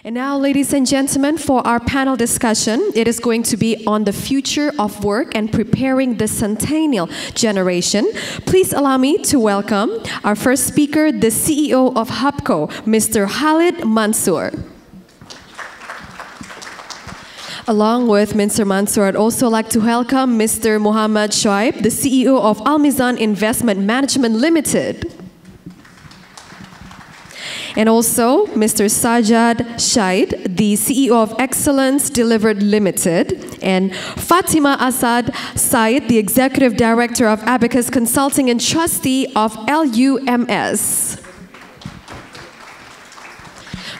And now, ladies and gentlemen, for our panel discussion, it is going to be on the future of work and preparing the Centennial generation. Please allow me to welcome our first speaker, the CEO of HUBCO, Mr. Khalid Mansoor. Along with Mr. Mansoor, I'd also like to welcome Mr. Mohammad Shoaib, the CEO of Meezan Investment Management Limited. And also Mr. Sajjad Syed, the CEO of Excellence Delivered Limited, and Fatima Asad-Said, the Executive Director of AbacusConsulting and Trustee of LUMS.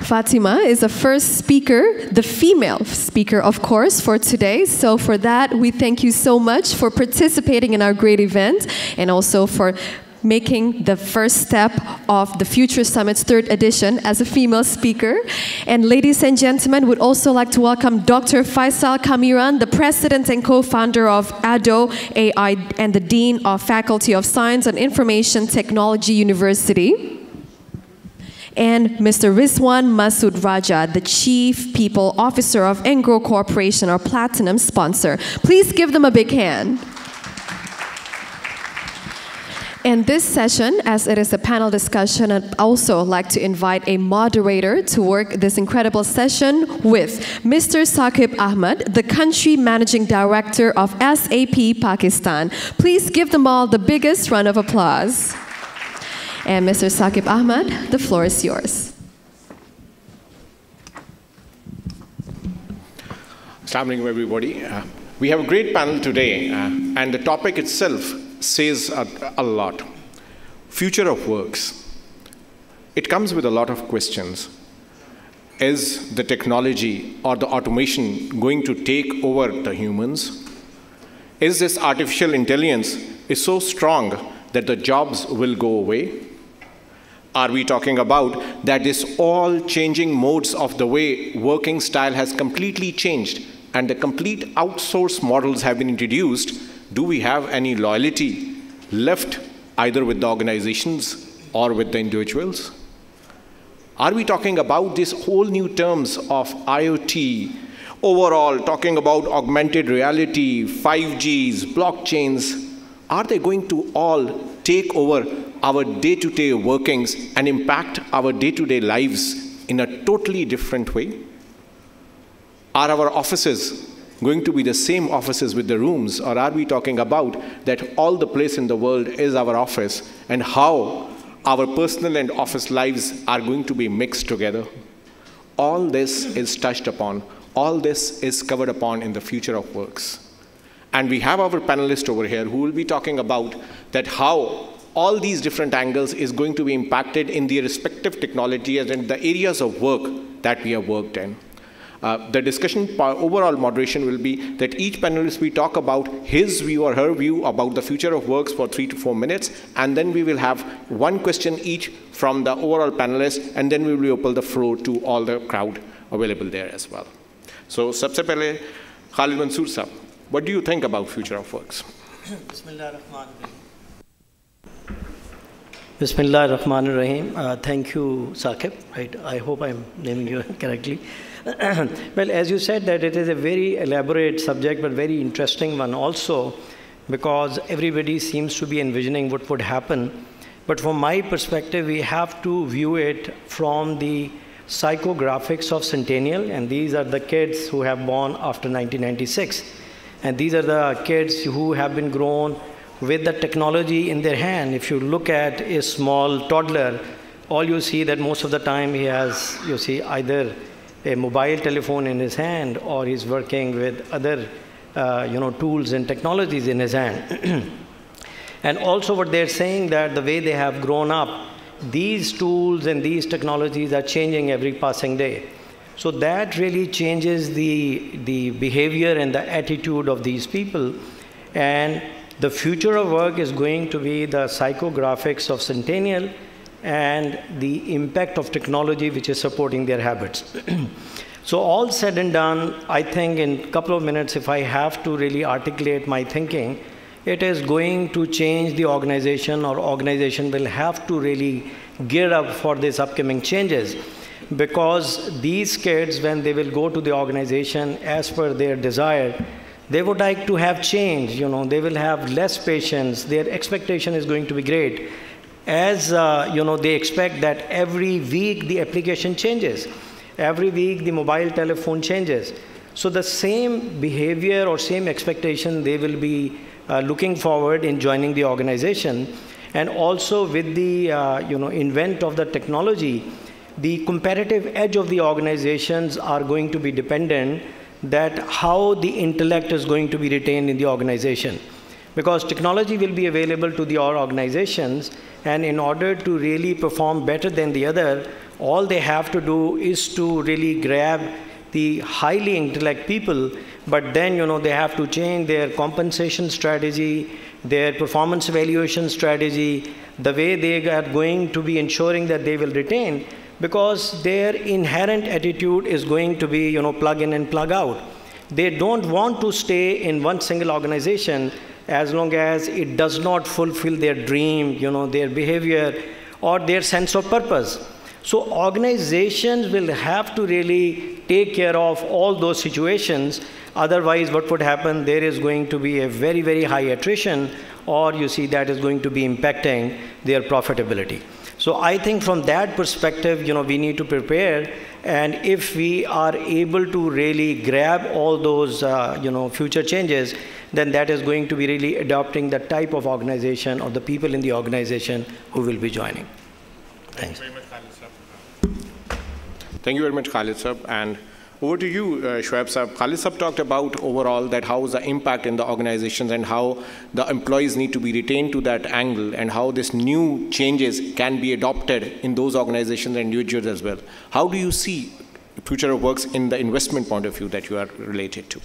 Fatima is the first speaker, the female speaker, of course, for today. So for that, we thank you so much for participating in our great event and also for making the first step of the Future Summit's 3rd edition as a female speaker. And ladies and gentlemen, would also like to welcome Dr. Faisal Kamiran, the president and co-founder of ADDO AI and the Dean of Faculty of Science and Information Technology University. And Mr. Rizwan Masood Raja, the Chief People Officer of Engro Corporation, our Platinum sponsor. Please give them a big hand. In this session, as it is a panel discussion, I'd also like to invite a moderator to work this incredible session with Mr. Saquib Ahmed, the Country Managing Director of SAP Pakistan. Please give them all the biggest round of applause. And Mr. Saquib Ahmed, the floor is yours. Assalamu alaikum, everybody. We have a great panel today, and the topic itself says a lot. Future of works. It comes with a lot of questions. Is the technology or the automation going to take over the humans? Is this artificial intelligence is so strong that the jobs will go away? Are we talking about that this all changing modes of the way working style has completely changed and the complete outsource models have been introduced? Do we have any loyalty left either with the organizations or with the individuals? Are we talking about these whole new terms of IoT, overall talking about augmented reality, 5Gs, blockchains? Are they going to all take over our day-to-day workings and impact our day-to-day lives in a totally different way? Are our offices going to be the same offices with the rooms, or are we talking about that all the place in the world is our office and how our personal and office lives are going to be mixed together? All this is touched upon. All this is covered upon in the future of works. And we have our panelists over here who will be talking about that how all these different angles is going to be impacted in the respective technologies and the areas of work that we have worked in. The discussion overall moderation will be that each panelist will talk about his view or her view about the future of works for 3 to 4 minutes, and then we will have one question each from the overall panelists, and then we will open the floor to all the crowd available there as well. So, sabse pehle, Khalid Mansoor sahab, what do you think about future of works? Bismillah ar-Rahman ar-Rahim. Thank you, Saquib. Right. I hope I'm naming you correctly. Well, as you said, that it is a very elaborate subject, but very interesting one also, because everybody seems to be envisioning what would happen. But from my perspective, we have to view it from the psychographics of Centennial, and these are the kids who have born after 1996. And these are the kids who have been grown with the technology in their hand. If you look at a small toddler, all you see that most of the time he has, you see, either a mobile telephone in his hand or he's working with other tools and technologies in his hand. And also what they're saying that the way they have grown up, these tools and these technologies are changing every passing day. So that really changes the behavior and the attitude of these people. And the future of work is going to be the psychographics of Centennial and the impact of technology which is supporting their habits. So all said and done, I think in a couple of minutes, if I have to really articulate my thinking, it is going to change the organization, or organization will have to really gear up for these upcoming changes. because these kids, when they will go to the organization as per their desire, they would like to have change, you know, they will have less patience, their expectation is going to be great. As, you know, they expect that every week the application changes, every week the mobile telephone changes. So the same behavior or same expectation they will be looking forward in joining the organization. And also with the, you know, invent of the technology, the competitive edge of the organizations are going to be dependent that how the intellect is going to be retained in the organization. Because technology will be available to the organizations, and in order to really perform better than the other, all they have to do is to really grab the highly intellect people, but then, you know, they have to change their compensation strategy, their performance evaluation strategy, the way they are going to be ensuring that they will retain, because their inherent attitude is going to be, you know, plug in and plug out. They don't want to stay in one single organization as long as it does not fulfill their dream, you know, their behavior or their sense of purpose. So organizations will have to really take care of all those situations. Otherwise, what would happen? There is going to be a very, very high attrition, or you see that is going to be impacting their profitability. So I think from that perspective, you know, we need to prepare. And if we are able to really grab all those, you know, future changes, then that is going to be really adopting the type of organization or the people in the organization who will be joining. Thanks. Thank you very much, Khalid sir. Thank you very much, Khalid sir. And over to you, Shoaib sir. Khalid sir talked about overall that how is the impact in the organizations and how the employees need to be retained to that angle, and how this new changes can be adopted in those organizations and individuals as well. How do you see the future of works in the investment point of view that you are related to?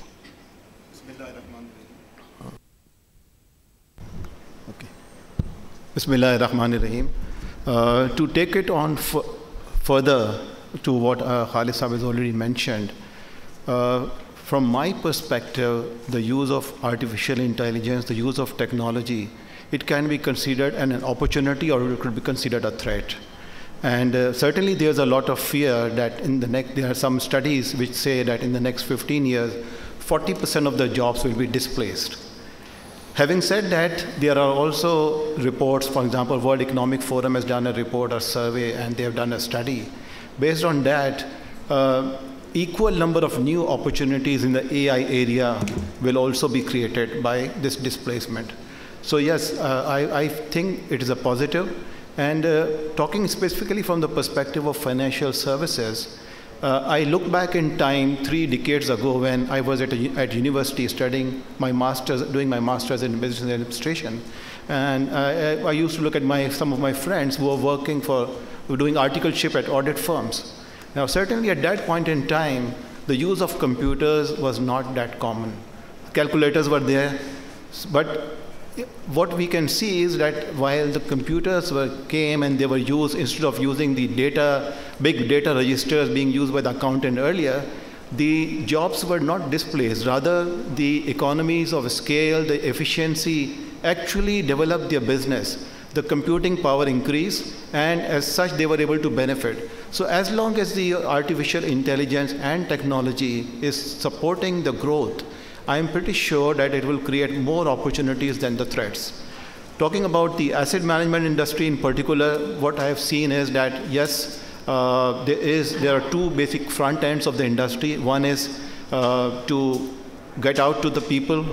Okay. Bismillahirrahmanirrahim. To take it on further to what Khalid Sahib has already mentioned, from my perspective, the use of artificial intelligence, the use of technology, it can be considered an opportunity, or it could be considered a threat. And certainly there's a lot of fear that there are some studies which say that in the next 15 years, 40% of the jobs will be displaced. Having said that, there are also reports, for example, World Economic Forum has done a report or survey, and they have done a study. Based on that, equal number of new opportunities in the AI area will also be created by this displacement. So yes, I think it is a positive. And talking specifically from the perspective of financial services, I look back in time 3 decades ago when I was at university studying my master's, doing my master's in business administration. And I used to look at some of my friends who were doing articleship at audit firms. Now, certainly at that point in time, the use of computers was not that common. Calculators were there, but what we can see is that while the computers came and they were used, instead of using the big data registers being used by the accountant earlier, the jobs were not displaced. Rather, the economies of scale, the efficiency actually developed their business. The computing power increased, and as such, they were able to benefit. So as long as the artificial intelligence and technology is supporting the growth, I am pretty sure that it will create more opportunities than the threats. Talking about the asset management industry in particular, what I have seen is that, yes, there are 2 basic front ends of the industry. One is to get out to the people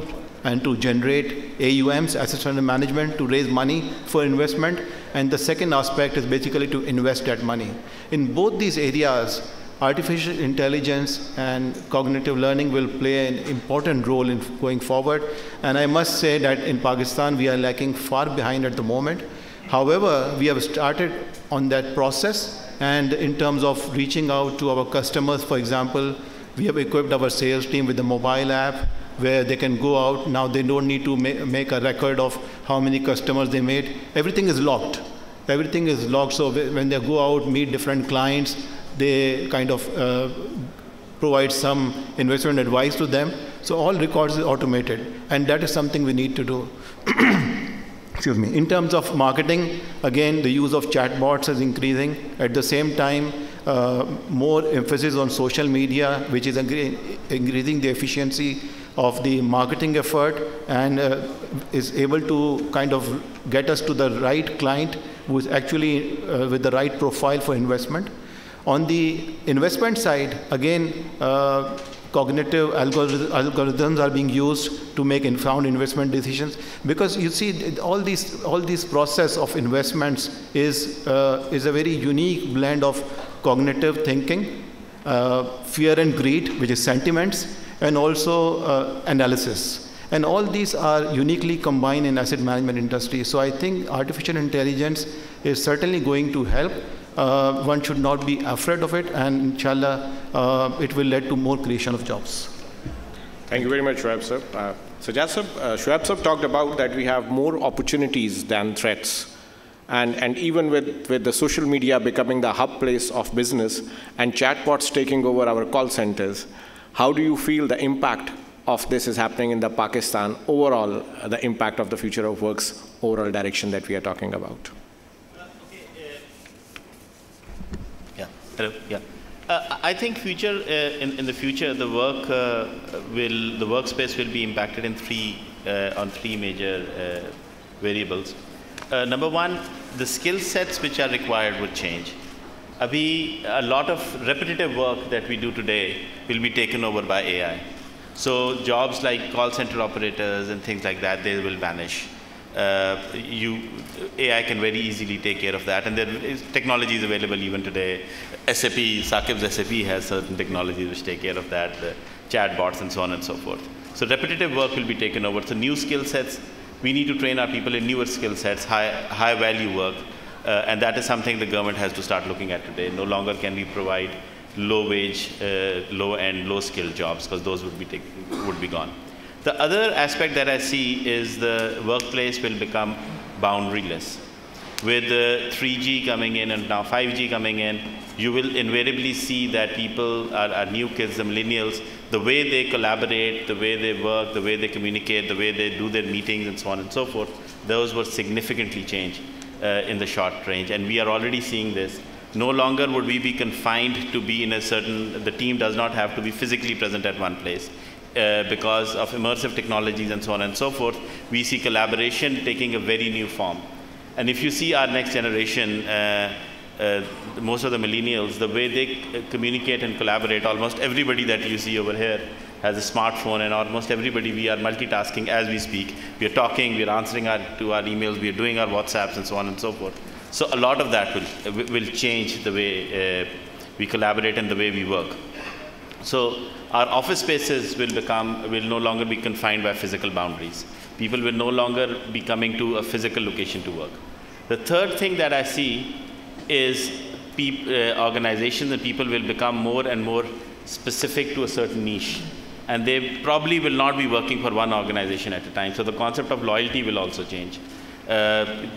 and to generate AUMs, assets under management, to raise money for investment. And the second aspect is basically to invest that money. In both these areas, artificial intelligence and cognitive learning will play an important role in going forward. And I must say that in Pakistan, we are lagging far behind at the moment. However, we have started on that process. And in terms of reaching out to our customers, for example, we have equipped our sales team with a mobile app where they can go out. Now they don't need to make a record of how many customers they made. Everything is logged. Everything is logged. So when they go out, meet different clients, they kind of provide some investment advice to them. So all records are automated. And that is something we need to do. Excuse me. In terms of marketing, again, the use of chatbots is increasing. At the same time, more emphasis on social media, which is increasing the efficiency of the marketing effort and is able to kind of get us to the right client who is actually with the right profile for investment. On the investment side, again, cognitive algorithms are being used to make informed investment decisions, because you see all these process of investments is a very unique blend of cognitive thinking, fear and greed, which is sentiments, and also analysis. And all these are uniquely combined in asset management industry. So I think artificial intelligence is certainly going to help. One should not be afraid of it, and inshallah, it will lead to more creation of jobs. Thank you very much, Shoaib sir. Sajjad sir, Shoaib sir talked about that we have more opportunities than threats. And even with the social media becoming the hub place of business and chatbots taking over our call centers, how do you feel the impact of this is happening in the Pakistan overall, the impact of the future of work's overall direction that we are talking about? Hello. Yeah. I think in the future, the workspace will be impacted in on three major variables. Number one, the skill sets which are required would change. A lot of repetitive work that we do today will be taken over by AI. So jobs like call center operators and things like that, they will vanish. AI can very easily take care of that, and there is technology is available even today. Saquib's SAP has certain technologies which take care of that, the chatbots and so on and so forth. So repetitive work will be taken over. So new skill sets, we need to train our people in newer skill sets, high value work, and that is something the government has to start looking at today. No longer can we provide low wage, low skill jobs, because those would be gone. The other aspect that I see is the workplace will become boundaryless. With 3G coming in and now 5G coming in, you will invariably see that people, our new kids, the millennials, the way they collaborate, the way they work, the way they communicate, the way they do their meetings and so on and so forth, those will significantly change in the short range. And we are already seeing this. No longer would we be confined to be in the team does not have to be physically present at one place. Because of immersive technologies and so on and so forth, we see collaboration taking a very new form. And if you see our next generation, most of the millennials, the way they communicate and collaborate, almost everybody that you see over here has a smartphone, and almost everybody, we are multitasking as we speak. We are talking, we are answering to our emails, we are doing our WhatsApps and so on and so forth. So a lot of that will change the way we collaborate and the way we work. So our office spaces will no longer be confined by physical boundaries. People will no longer be coming to a physical location to work. The third thing that I see is organizations and people will become more and more specific to a certain niche. And they probably will not be working for one organization at a time. So the concept of loyalty will also change.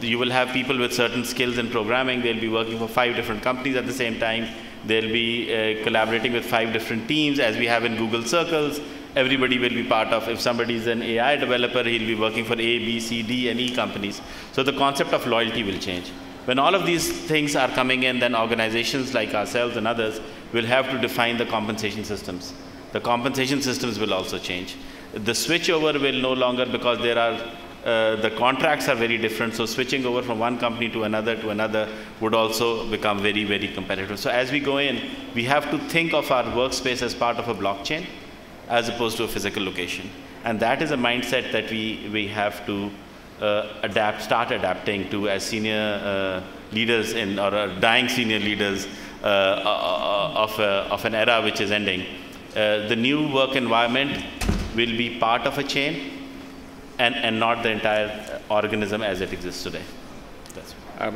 You will have people with certain skills in programming. They'll be working for 5 different companies at the same time. They'll be collaborating with 5 different teams, as we have in Google Circles. Everybody will be part of, if somebody is an AI developer, he'll be working for A, B, C, D, and E companies. So the concept of loyalty will change. When all of these things are coming in, then organizations like ourselves and others will have to define the compensation systems. The compensation systems will also change. The switchover will no longer, because there are the contracts are very different, so switching over from one company to another would also become very, very competitive. So as we go in, we have to think of our workspace as part of a blockchain as opposed to a physical location. And that is a mindset that we have to start adapting to as senior leaders or dying senior leaders of an era which is ending. The new work environment will be part of a chain, and not the entire organism as it exists today.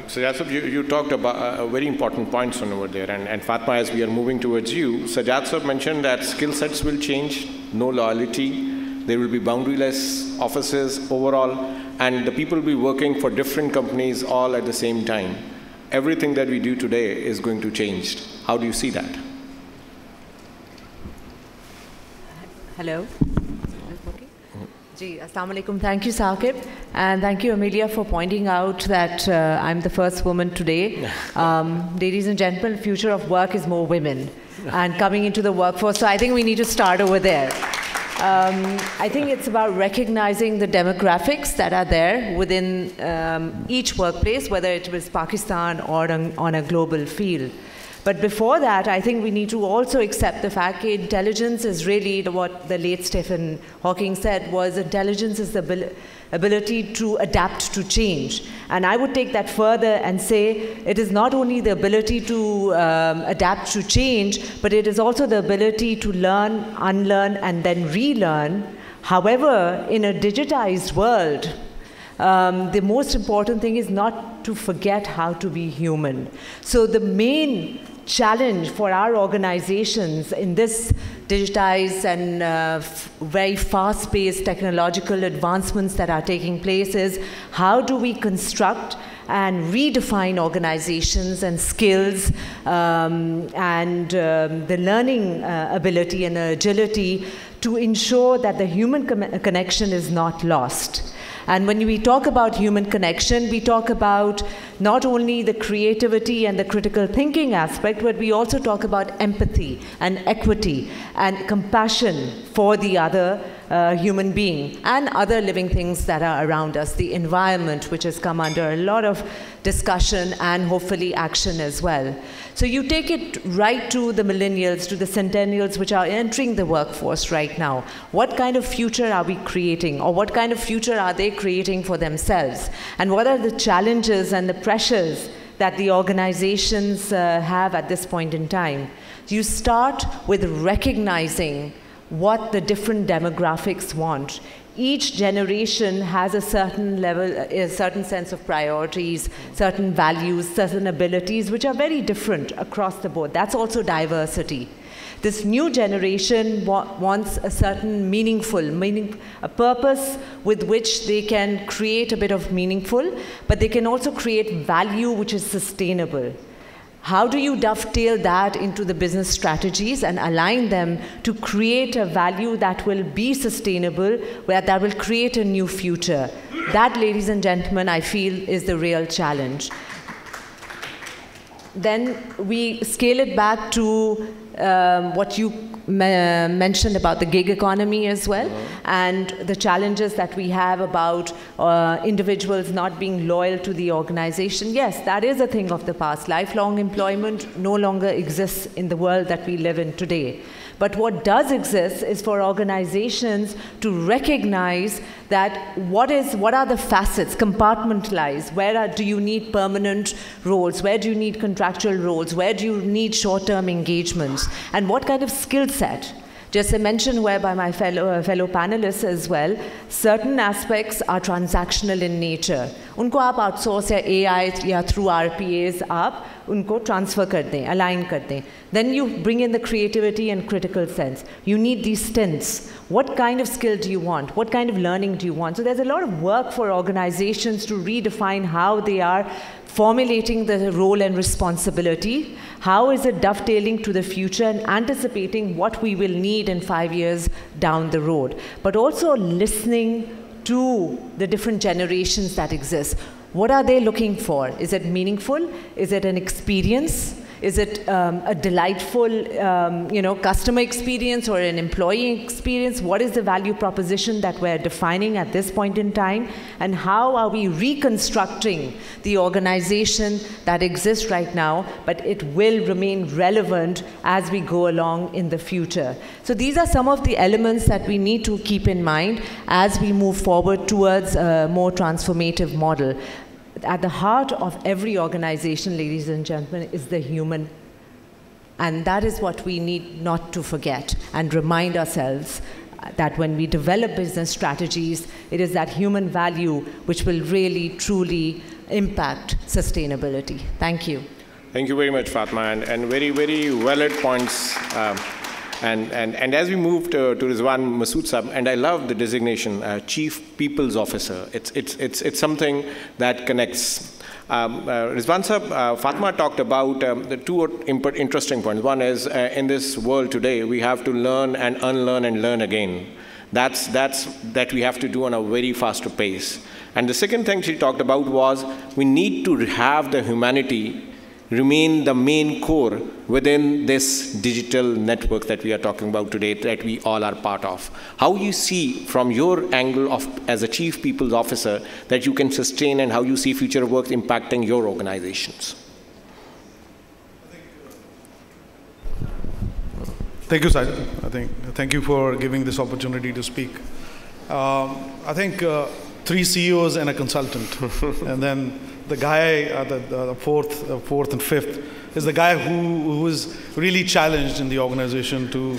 So Sajjad, you talked about very important points on over there, and Fatima, as we are moving towards you, Sajjad sir mentioned that skill sets will change, no loyalty, there will be boundaryless offices overall, and the people will be working for different companies all at the same time. Everything that we do today is going to change. How do you see that? Hello. Assalamu alaikum. Thank you, Saquib. And thank you, Amelia, for pointing out that I'm the first woman today. Ladies and gentlemen, the future of work is more women and coming into the workforce. So I think we need to start over there. I think it's about recognizing the demographics that are there within each workplace, whether it was Pakistan or on a global field. But before that, I think we need to also accept the fact that intelligence is really what the late Stephen Hawking said was intelligence is the ability to adapt to change. And I would take that further and say it is not only the ability to adapt to change, but it is also the ability to learn, unlearn, and then relearn. However, in a digitized world, the most important thing is not to forget how to be human. So the main challenge for our organizations in this digitized and very fast-paced technological advancements that are taking place is how do we construct and redefine organizations and skills and the learning ability and agility to ensure that the human connection is not lost. And when we talk about human connection, we talk about not only the creativity and the critical thinking aspect, but we also talk about empathy and equity and compassion for the other human being and other living things that are around us, the environment, which has come under a lot of discussion and hopefully action as well. So you take it right to the millennials, to the centennials, which are entering the workforce right now. What kind of future are we creating, or what kind of future are they creating for themselves? And what are the challenges and the pressures that the organizations have at this point in time? You start with recognizing what the different demographics want. Each generation has a certain level, a certain sense of priorities, certain values, certain abilities, which are very different across the board. That's also diversity. This new generation wants a certain a purpose with which they can create a bit of meaningful, but they can also create value which is sustainable. How do you dovetail that into the business strategies and align them to create a value that will be sustainable, that will create a new future? That, ladies and gentlemen, I feel is the real challenge. Then we scale it back to what you mentioned about the gig economy as well, and the challenges that we have about individuals not being loyal to the organization. Yes, that is a thing of the past. Lifelong employment no longer exists in the world that we live in today. But what does exist is for organizations to recognize that what are the facets, compartmentalize. Do you need permanent roles? Where do you need contractual roles? Where do you need short-term engagements? And what kind of skill set? Just a mention where by my fellow panelists as well, certain aspects are transactional in nature. उनको आप outsource या AI या through RPAs आप उनको transfer कर दें, align कर दें. Then you bring in the creativity and critical sense. You need these stints. What kind of skill do you want? What kind of learning do you want? So there's a lot of work for organizations to redefine how they are formulating the role and responsibility. How is it dovetailing to the future and anticipating what we will need in 5 years down the road? But also listening to the different generations that exist. What are they looking for? Is it meaningful? Is it an experience? Is it a delightful customer experience or an employee experience? What is the value proposition that we're defining at this point in time? And how are we reconstructing the organization that exists right now, but it will remain relevant as we go along in the future? So these are some of the elements that we need to keep in mind as we move forward towards a more transformative model. At the heart of every organization, ladies and gentlemen, is the human. And that is what we need not to forget and remind ourselves that when we develop business strategies, it is that human value which will really, truly impact sustainability. Thank you. Thank you very much, Fatima, and very, very valid points. And as we move to Rizwan Masood Sahab, and I love the designation, Chief People's Officer. It's something that connects. Rizwan Sahab, Fatima talked about the two interesting points. One is in this world today, we have to learn and unlearn and learn again. That we have to do on a very faster pace. And the second thing she talked about was we need to have the humanity remain the main core within this digital network that we are talking about today, that we all are part of. How you see from your angle as a Chief People's Officer that you can sustain, and how you see future of work impacting your organizations? Thank you, Sajjad. Thank you for giving this opportunity to speak. I think 3 CEOs and a consultant, and then the guy, the fourth and fifth, is the guy who is really challenged in the organization to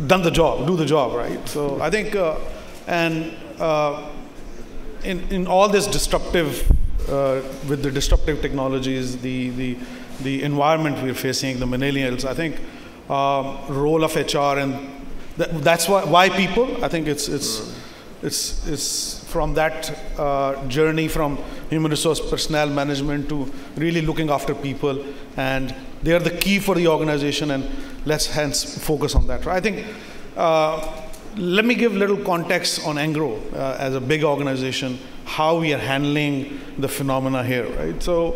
do the job, right? So I think, in all this disruptive, with the disruptive technologies, the environment we're facing, the millennials, I think role of HR, and that's why people. I think it's from that journey from human resource personnel management to really looking after people, and they are the key for the organization, and let's hence focus on that. Right? I think, let me give little context on Engro as a big organization, how we are handling the phenomena here, right? So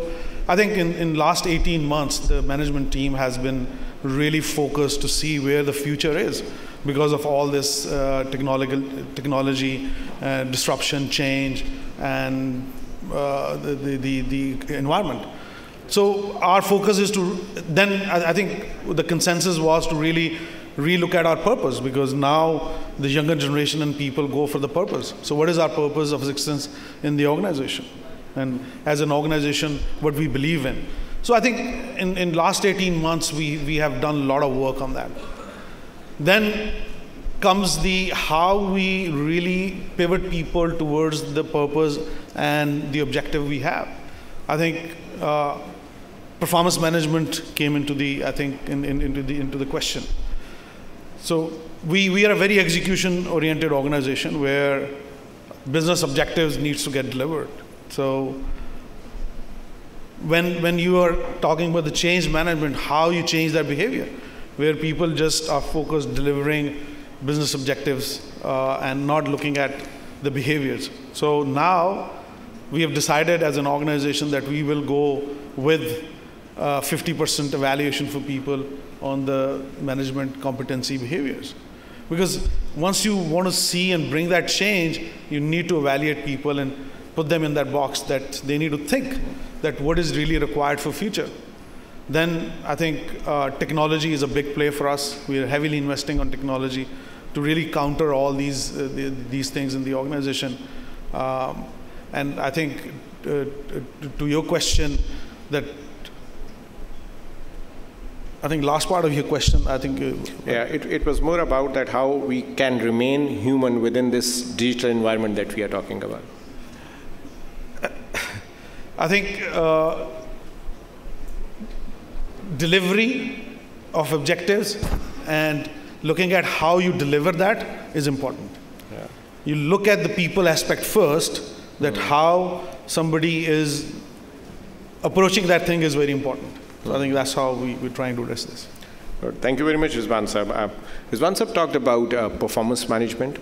I think in last 18 months, the management team has been really focused to see where the future is because of all this technology, disruption, change, and the environment. So our focus is to, then I think the consensus was to really relook at our purpose, because now the younger generation and people go for the purpose. So what is our purpose of existence in the organization? And as an organization, what we believe in. So I think in last 18 months, we have done a lot of work on that. Then comes the how we really pivot people towards the purpose and the objective we have. I think performance management came into the, I think, into the question. So we are a very execution-oriented organization where business objectives needs to get delivered. So when you are talking about the change management, how you change that behavior, where people just are focused delivering business objectives and not looking at the behaviors. So now we have decided as an organization that we will go with 50% evaluation for people on the management competency behaviors. Because once you want to see and bring that change, you need to evaluate people and put them in that box that they need to think that what is really required for future. Then I think technology is a big play for us. We are heavily investing on technology to really counter all these things in the organization. And I think to your question, that I think last part of your question, I think yeah, it was more about that how we can remain human within this digital environment that we are talking about. I think delivery of objectives and looking at how you deliver that is important. Yeah. You look at the people aspect first, that how somebody is approaching that thing is very important. So I think that's how we're trying to address this. Thank you very much, Rizwan Sahib. Rizwan Sahib talked about performance management,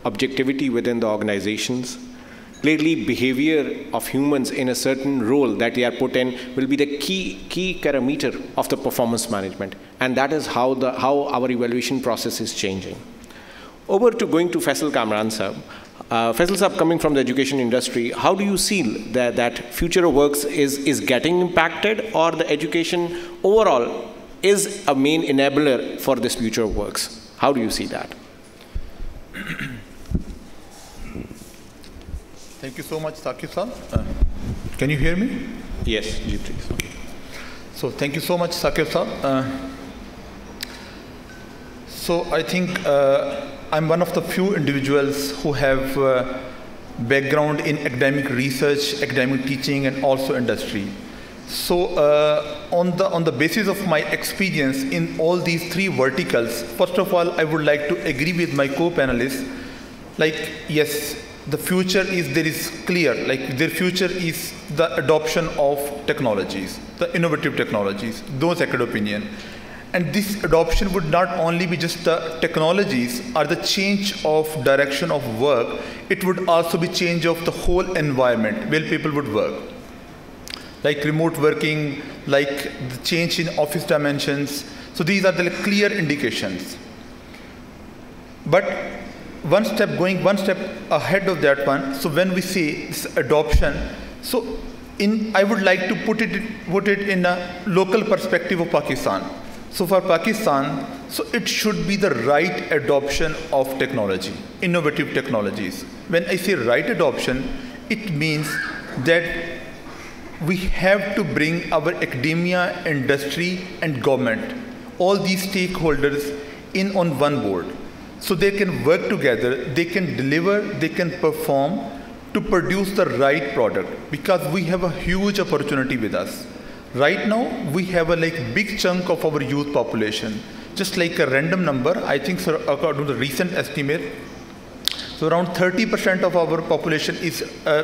objectivity within the organizations. Clearly, behavior of humans in a certain role that they are put in will be the key parameter of the performance management. And that is how our evaluation process is changing. Over to going to Faisal Kamiran Sahib. Faisal Sahib, coming from the education industry, how do you see that future of works is getting impacted, or the education overall is a main enabler for this future of works? How do you see that? Thank you so much, Saquib sir. Can you hear me? Yes, please. Okay. So thank you so much, Saquib sir. So I think I'm one of the few individuals who have background in academic research, academic teaching, and also industry. So on the basis of my experience in all these three verticals, first of all, I would like to agree with my co-panelists. Like, yes, the future is clear. Like, their future is the adoption of technologies, the innovative technologies. Those second opinion. And this adoption would not only be just the technologies or the change of direction of work, it would also be change of the whole environment where people would work. Like remote working, like the change in office dimensions. So these are the clear indications. But going one step ahead of that one, so when we say this adoption, so I would like to put it in a local perspective of Pakistan. So for Pakistan, so it should be the right adoption of technology, innovative technologies. When I say right adoption, it means that we have to bring our academia, industry, and government, all these stakeholders in on one board. So they can work together, they can deliver, they can perform to produce the right product, because we have a huge opportunity with us. Right now, we have a big chunk of our youth population, just like a random number, I think so, according to the recent estimate, so around 30% of our population is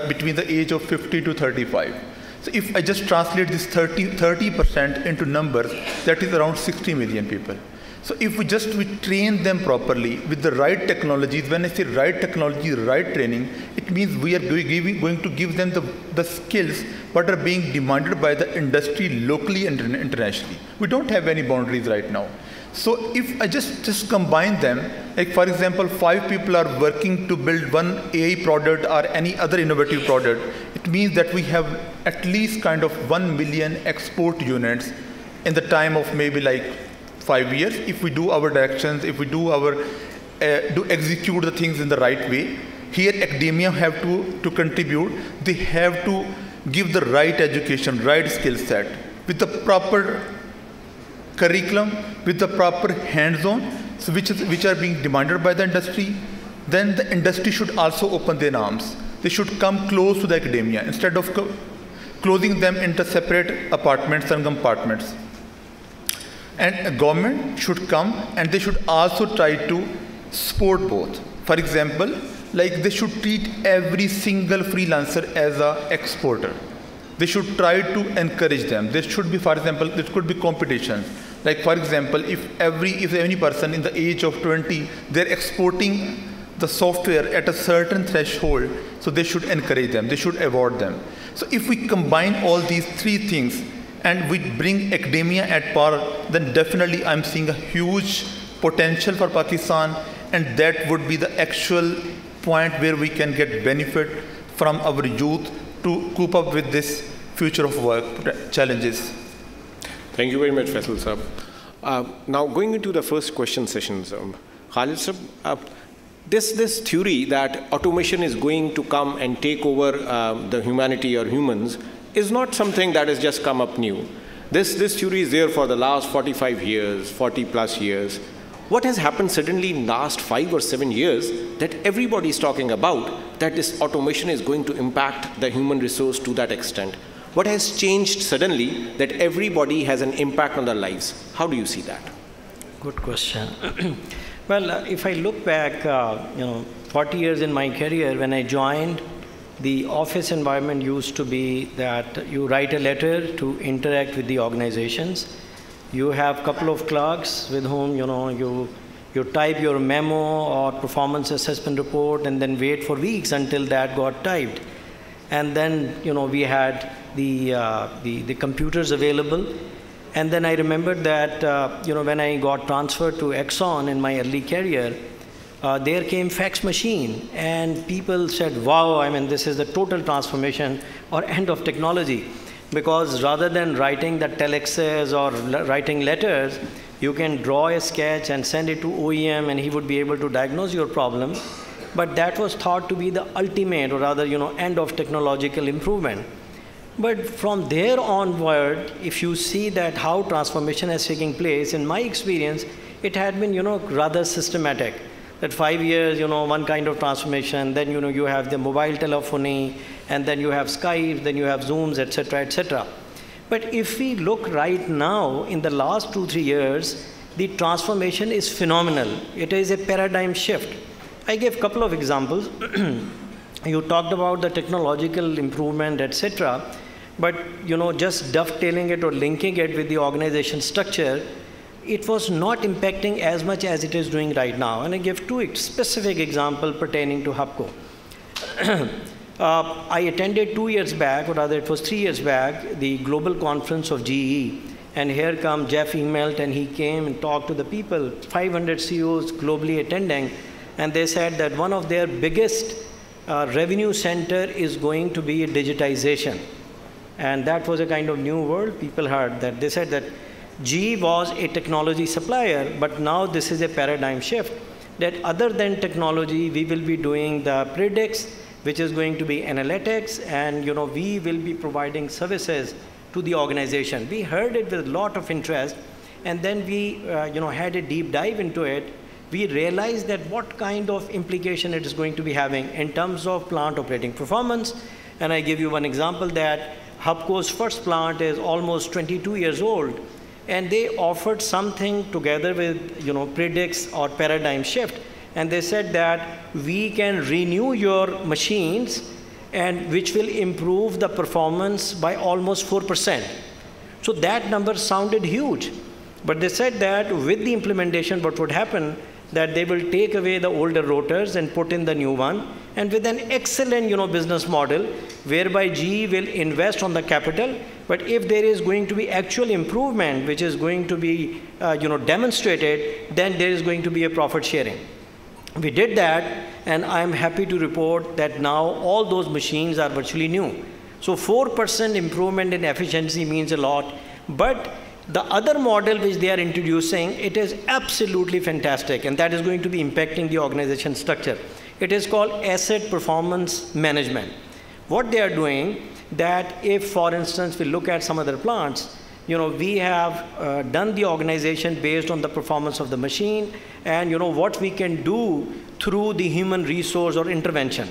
between the age of 50 to 35. So if I just translate this 30% into numbers, that is around 60 million people. So if we train them properly with the right technologies, when I say right technology, right training, it means we are going to give them the skills what are being demanded by the industry locally and internationally. We don't have any boundaries right now. So if I just combine them, like for example, 5 people are working to build one AI product or any other innovative product, it means that we have at least kind of 1 million export units in the time of maybe 5 years, if we do our directions, if we do execute the things in the right way. Here academia have to contribute. They have to give the right education, right skill set, with the proper curriculum, with the proper hands-on, so which are being demanded by the industry. Then the industry should also open their arms. They should come close to the academia instead of closing them into separate apartments and compartments. And a government should come and they should also try to support both. For example, they should treat every single freelancer as an exporter. They should try to encourage them. There should be, for example, there could be competition. Like for example, if any person in the age of 20, they're exporting the software at a certain threshold, so they should encourage them. They should award them. So if we combine all these 3 things, and we bring academia at par, then definitely I'm seeing a huge potential for Pakistan, and that would be the actual point where we can get benefit from our youth to cope up with this future of work challenges. Thank you very much, Faisal sir. Now going into the first question sessions, Khalid sir, this theory that automation is going to come and take over the humanity or humans is not something that has just come up new. This theory is there for the last 45 years, 40 plus years. What has happened suddenly in the last 5 or 7 years that everybody is talking about, that this automation is going to impact the human resource to that extent? What has changed suddenly that everybody has an impact on their lives? How do you see that? Good question. Well, if I look back, 40 years in my career, when I joined, the office environment used to be that you write a letter to interact with the organizations. You have a couple of clerks with whom you type your memo or performance assessment report and then wait for weeks until that got typed. And then we had the computers available. And then I remembered that when I got transferred to Exxon in my early career, there came fax machine, and people said, wow, I mean, this is the total transformation or end of technology. Because rather than writing the telexes or writing letters, you can draw a sketch and send it to OEM and he would be able to diagnose your problem. But that was thought to be the ultimate, or rather, end of technological improvement. But from there onward, if you see that how transformation is taking place, in my experience, it had been, rather systematic. That 5 years, one kind of transformation, then, you have the mobile telephony, and then you have Skype, then you have Zooms, etc., etc. But if we look right now, in the last 2-3 years, the transformation is phenomenal. It is a paradigm shift. I gave a couple of examples. You talked about the technological improvement, etc. But, just dovetailing it or linking it with the organization structure, it was not impacting as much as it is doing right now. And I give two specific examples pertaining to HUBCO. I attended 2 years back, or rather it was 3 years back, the global conference of GE. And here come Jeff Immelt, and he came and talked to the people, 500 CEOs globally attending. And they said that one of their biggest revenue center is going to be digitization. And that was a kind of new word people heard. That they said that GE was a technology supplier, but now this is a paradigm shift. That other than technology, we will be doing the predicts, which is going to be analytics, and we will be providing services to the organization. We heard it with a lot of interest, and then we had a deep dive into it. We realized that what kind of implication it is going to be having in terms of plant operating performance. And I give you one example that HUBCO's first plant is almost 22 years old, and they offered something together with predicts or paradigm shift. And they said that we can renew your machines, and which will improve the performance by almost 4%. So that number sounded huge. But they said that with the implementation, what would happen, that they will take away the older rotors and put in the new one, and with an excellent business model, whereby GE will invest on the capital. But if there is going to be actual improvement, which is going to be demonstrated, then there is going to be a profit sharing. We did that, and I'm happy to report that now all those machines are virtually new. So 4% improvement in efficiency means a lot. But the other model which they are introducing, it is absolutely fantastic, and that is going to be impacting the organization structure. It is called asset performance management. What they are doing, that if, for instance, we look at some other plants, we have done the organization based on the performance of the machine and what we can do through the human resource or intervention.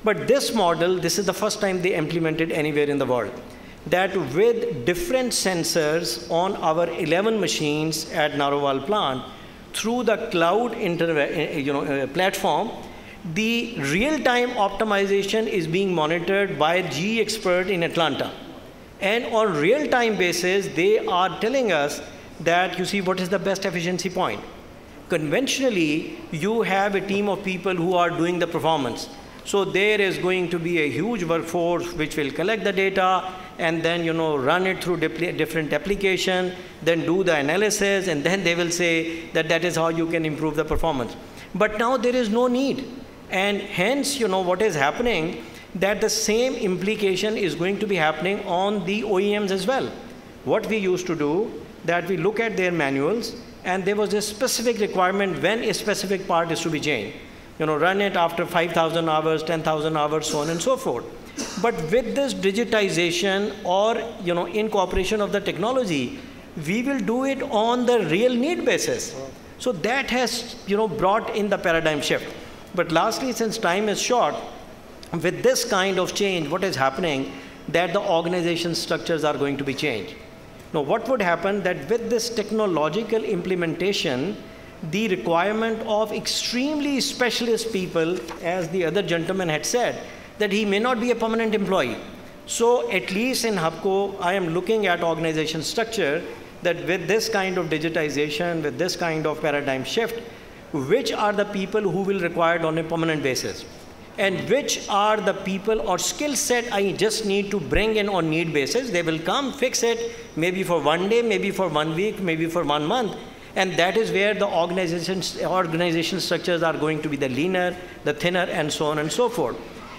But this model, this is the first time they implemented anywhere in the world. That with different sensors on our 11 machines at Narowal plant, through the cloud platform, the real-time optimization is being monitored by a GE expert in Atlanta. And on real-time basis, they are telling us that, what is the best efficiency point. Conventionally, you have a team of people who are doing the performance. So there is going to be a huge workforce which will collect the data and then, run it through different applications, then do the analysis, and then they will say that that is how you can improve the performance. But now there is no need. And hence, what is happening, that the same implication is going to be happening on the OEMs as well. What we used to do, that we look at their manuals, and there was a specific requirement when a specific part is to be changed. Run it after 5,000 hours, 10,000 hours, so on and so forth. But with this digitization or, incorporation of the technology, we will do it on the real need basis. So that has, brought in the paradigm shift. But lastly, since time is short, with this kind of change, what is happening, that the organization structures are going to be changed. Now, what would happen, that with this technological implementation, the requirement of extremely specialist people, as the other gentleman had said, that he may not be a permanent employee. So at least in HUBCO, I am looking at organization structure, that with this kind of digitization, with this kind of paradigm shift, which are the people who will required on a permanent basis, and which are the people or skill set I just need to bring in on need basis. They will come, fix it, maybe for 1 day, maybe for 1 week, maybe for 1 month. And that is where the organization structures are going to be the leaner, the thinner, and so on and so forth.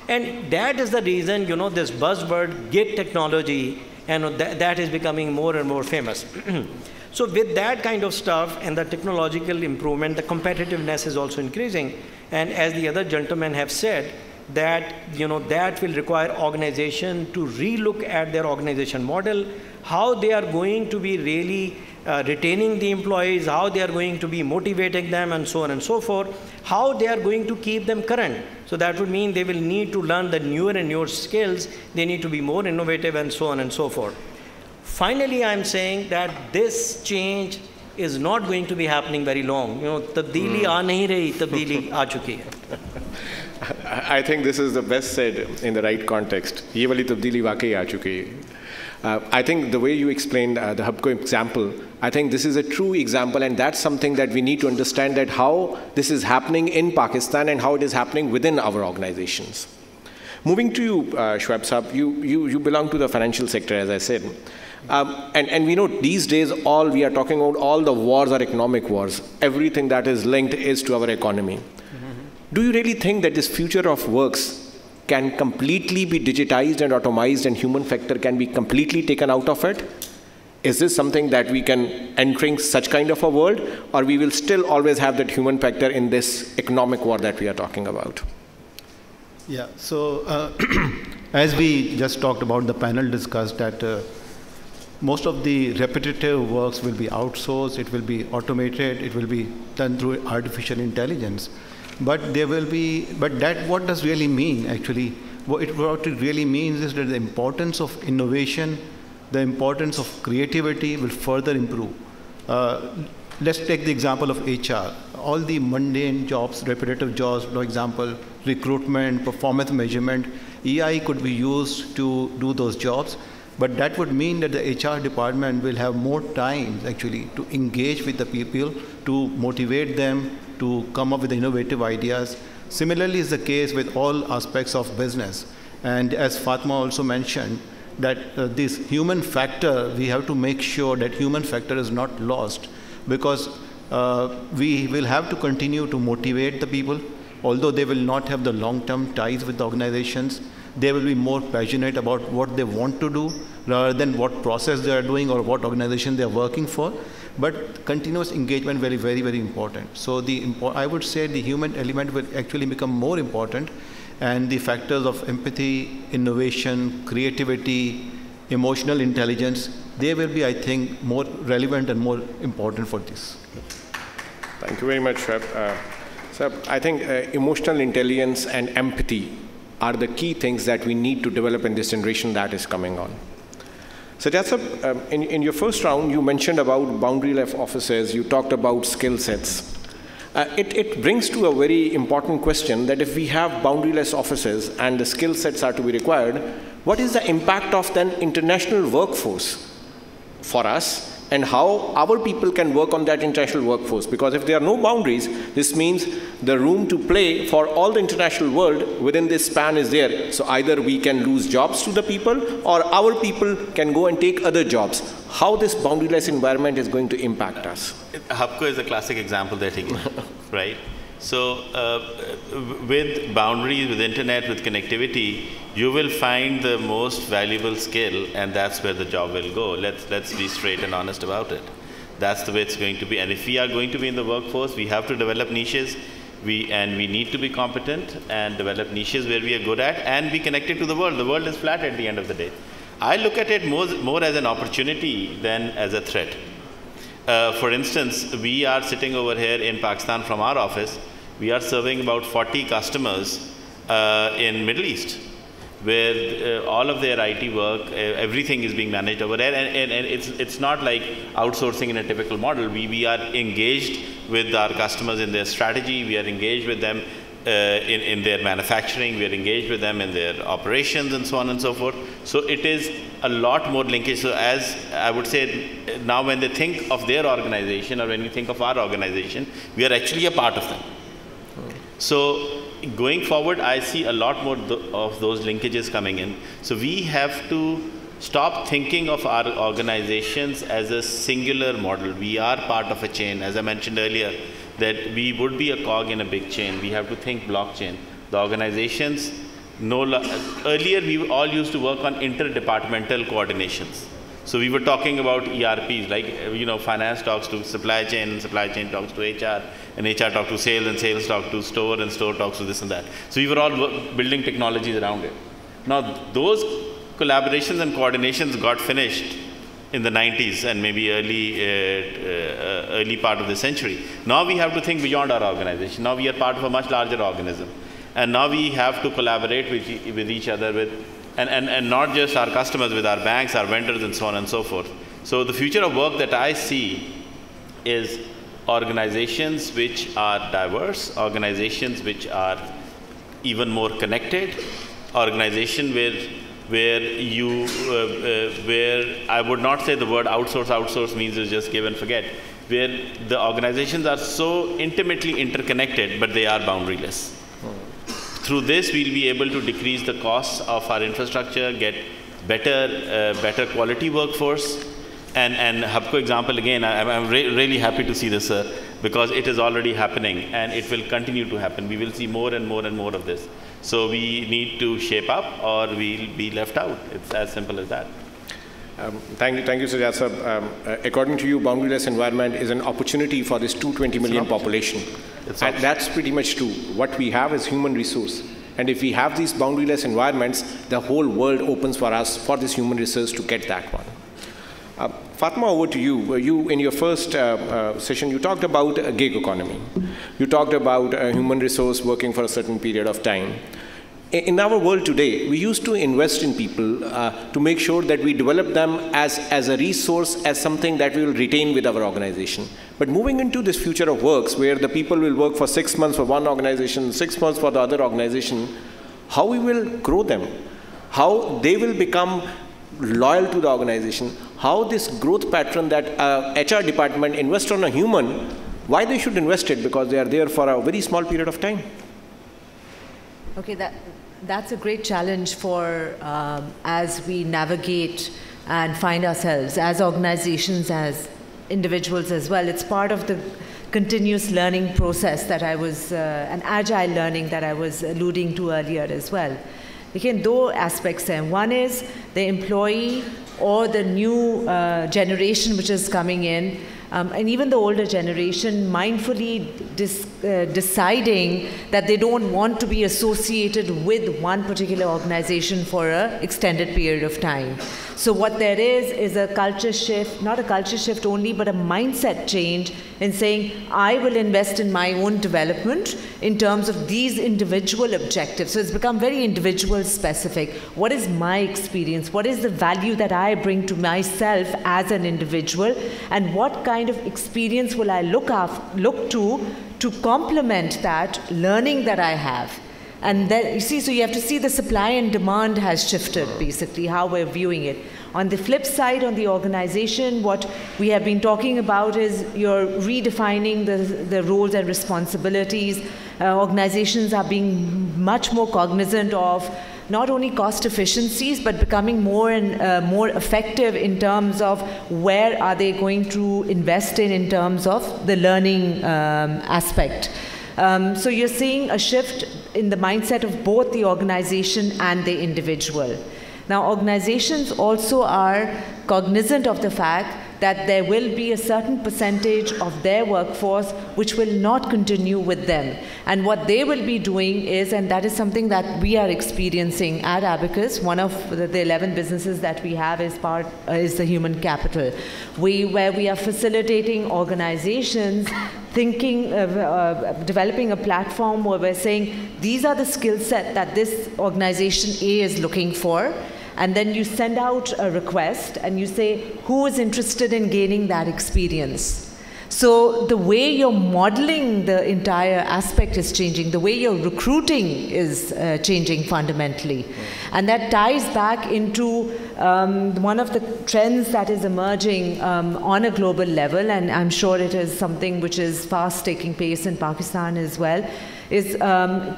And that is the reason, this buzzword, gig technology, and that is becoming more and more famous. So with that kind of stuff and the technological improvement, the competitiveness is also increasing. And as the other gentlemen have said, that, that will require organization to relook at their organization model, how they are going to be really retaining the employees, how they are going to be motivating them, and so on and so forth, how they are going to keep them current. So that would mean they will need to learn the newer and newer skills, they need to be more innovative, and so on and so forth. Finally, I'm saying that this change is not going to be happening very long. तब्दीली आ नहीं रही, तब्दीली आ चुकी है. I think this is the best said in the right context. ये वाली तब्दीली वाकई आ चुकी है. I think the way you explained the HUBCO example, I think this is a true example, and that's something that we need to understand, that how this is happening in Pakistan and how it is happening within our organizations. Moving to you, Shoaib Saab, you belong to the financial sector, as I said. And we know these days we are talking about all the wars are economic wars. Everything that is linked is to our economy. Do you really think that this future of works can completely be digitized and automized and human factor can be completely taken out of it? Is this something that we can entering such kind of a world, or we will still always have that human factor in this economic war that we are talking about? Yeah, so as we just talked about, the panel discussed that most of the repetitive works will be outsourced, it will be automated, it will be done through artificial intelligence. But what does really mean actually? What it really means is that the importance of innovation, the importance of creativity will further improve. Let's take the example of HR. All the mundane jobs, repetitive jobs, for example, recruitment, performance measurement, AI could be used to do those jobs. But that would mean that the HR department will have more time actually to engage with the people, to motivate them, to come up with innovative ideas. Similarly is the case with all aspects of business. And as Fatima also mentioned, that this human factor, we have to make sure that human factor is not lost, because we will have to continue to motivate the people, although they will not have the long-term ties with the organizations. They will be more passionate about what they want to do rather than what process they are doing or what organization they are working for. But continuous engagement very, very, very important. So I would say the human element will actually become more important, and the factors of empathy, innovation, creativity, emotional intelligence, they will be, I think, more relevant and more important for this. Thank you very much, Shoaib. So I think emotional intelligence and empathy are the key things that we need to develop in this generation that is coming on. So that's in your first round, you mentioned about boundary-less offices, you talked about skill sets. It brings to a very important question that if we have boundary-less offices and the skill sets are to be required, what is the impact of then international workforce for us, and how our people can work on that international workforce? Because if there are no boundaries, this means the room to play for all the international world within this span is there. So either we can lose jobs to the people, or our people can go and take other jobs. How this boundaryless environment is going to impact us? HUBCO is a classic example that he gave, right? So with boundaries, with internet, with connectivity, you will find the most valuable skill, and that's where the job will go. Let's be straight and honest about it. That's the way it's going to be. And if we are going to be in the workforce, we have to develop niches, and we need to be competent and develop niches where we are good at and be connected to the world. The world is flat at the end of the day. I look at it more as an opportunity than as a threat. For instance, we are sitting over here in Pakistan from our office. We are serving about 40 customers in Middle East, where all of their IT work, everything is being managed over there. And it's not like outsourcing in a typical model. We are engaged with our customers in their strategy. We are engaged with them in their manufacturing. We are engaged with them in their operations and so on and so forth. So it is a lot more linkage. So as I would say, now when they think of their organization, or when we think of our organization, we are actually a part of them. So going forward, I see a lot more of those linkages coming in. So we have to stop thinking of our organizations as a singular model. We are part of a chain. As I mentioned earlier, that we would be a cog in a big chain. We have to think blockchain. The organizations, earlier we all used to work on interdepartmental coordinations. So we were talking about ERPs, like, finance talks to supply chain, and supply chain talks to HR, and HR talks to sales, and sales talks to store, and store talks to this and that. So we were all building technologies around it. Now those collaborations and coordinations got finished in the 90s and maybe early part of the century. Now we have to think beyond our organization. Now we are part of a much larger organism. And now we have to collaborate with each other, and not just our customers, with our banks, our vendors, and so on and so forth. So the future of work that I see is organizations which are diverse, organizations which are even more connected organization where I would not say the word outsource means you just give and forget, where the organizations are so intimately interconnected, but they are boundaryless. Through this, we'll be able to decrease the costs of our infrastructure, get better quality workforce. And HUBCO example, again, I'm really happy to see this, sir, because it is already happening and it will continue to happen. We will see more and more and more of this. So we need to shape up or we'll be left out. It's as simple as that. Thank you, Sajjad sir. According to you, boundaryless environment is an opportunity for this 220 million population. And that's pretty much true. What we have is human resource. And if we have these boundaryless environments, the whole world opens for us for this human resource to get that one. Fatima, over to you. You, in your first session, you talked about a gig economy. You talked about a human resource working for a certain period of time. In our world today, we used to invest in people to make sure that we develop them as a resource, as something that we will retain with our organization. But moving into this future of works, where the people will work for 6 months for one organization, 6 months for the other organization, how we will grow them, how they will become loyal to the organization, how this growth pattern that HR department invests on a human, why they should invest it, because they are there for a very small period of time. Okay, that's a great challenge for as we navigate and find ourselves as organizations, as individuals as well. It's part of the continuous learning process that I was, an agile learning that I was alluding to earlier as well. Again, two aspects there. One is the employee or the new generation which is coming in, and even the older generation mindfully deciding that they don't want to be associated with one particular organization for an extended period of time. So what there is a culture shift, not a culture shift only, but a mindset change in saying, I will invest in my own development in terms of these individual objectives. So it's become very individual specific. What is my experience? What is the value that I bring to myself as an individual? And what kind of experience will I look to complement that learning that I have? And then, you see, so you have to see the supply and demand has shifted, basically, how we're viewing it. On the flip side, on the organization, what we have been talking about is you're redefining the roles and responsibilities. Organizations are being much more cognizant of not only cost efficiencies, but becoming more and more effective in terms of where are they going to invest in terms of the learning aspect. So you're seeing a shift in the mindset of both the organization and the individual. Now, organizations also are cognizant of the fact that there will be a certain percentage of their workforce which will not continue with them. And what they will be doing is, and that is something that we are experiencing at Abacus, one of the 11 businesses that we have is the human capital, where we are facilitating organizations thinking of developing a platform where we're saying, these are the skill set that this organization A is looking for. And then you send out a request and you say, who is interested in gaining that experience? So the way you're modeling the entire aspect is changing. The way you're recruiting is changing fundamentally. And that ties back into one of the trends that is emerging on a global level, and I'm sure it is something which is fast taking place in Pakistan as well, is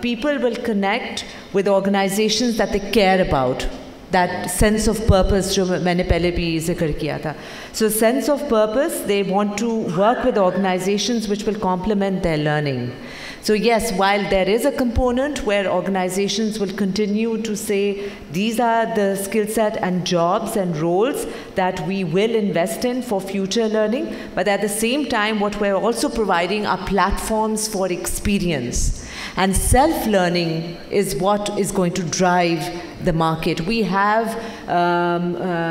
people will connect with organizations that they care about. That sense of purpose जो मैंने पहले भी जिक्र किया था. So sense of purpose, they want to work with organizations which will complement their learning. So yes, while there is a component where organizations will continue to say, these are the skill set and jobs and roles that we will invest in for future learning, but at the same time, what we're also providing are platforms for experience. And self-learning is what is going to drive the market. We have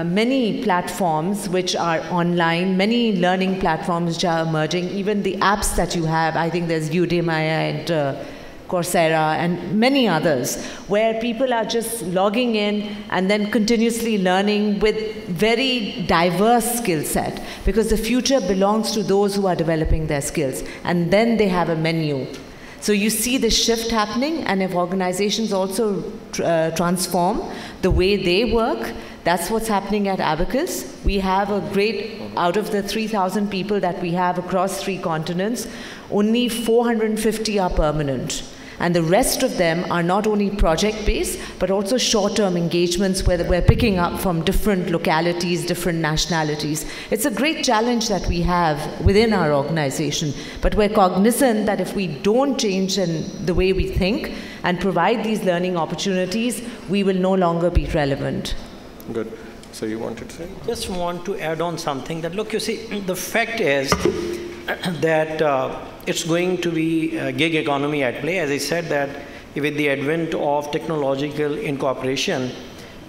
many platforms which are online, many learning platforms which are emerging, even the apps that you have. I think there's Udemy and Coursera and many others, where people are just logging in and then continuously learning with very diverse skill set, because the future belongs to those who are developing their skills. And then they have a menu. So you see the shift happening, and if organizations also transform the way they work, that's what's happening at Abacus. We have a great, out of the 3,000 people that we have across 3 continents, only 450 are permanent. And the rest of them are not only project-based, but also short-term engagements where we're picking up from different localities, different nationalities. It's a great challenge that we have within our organization, but we're cognizant that if we don't change the way we think and provide these learning opportunities, we will no longer be relevant. Good. So you wanted to say? Just want to add on something that, look, you see, the fact is that it's going to be a gig economy at play. As I said, that with the advent of technological incorporation,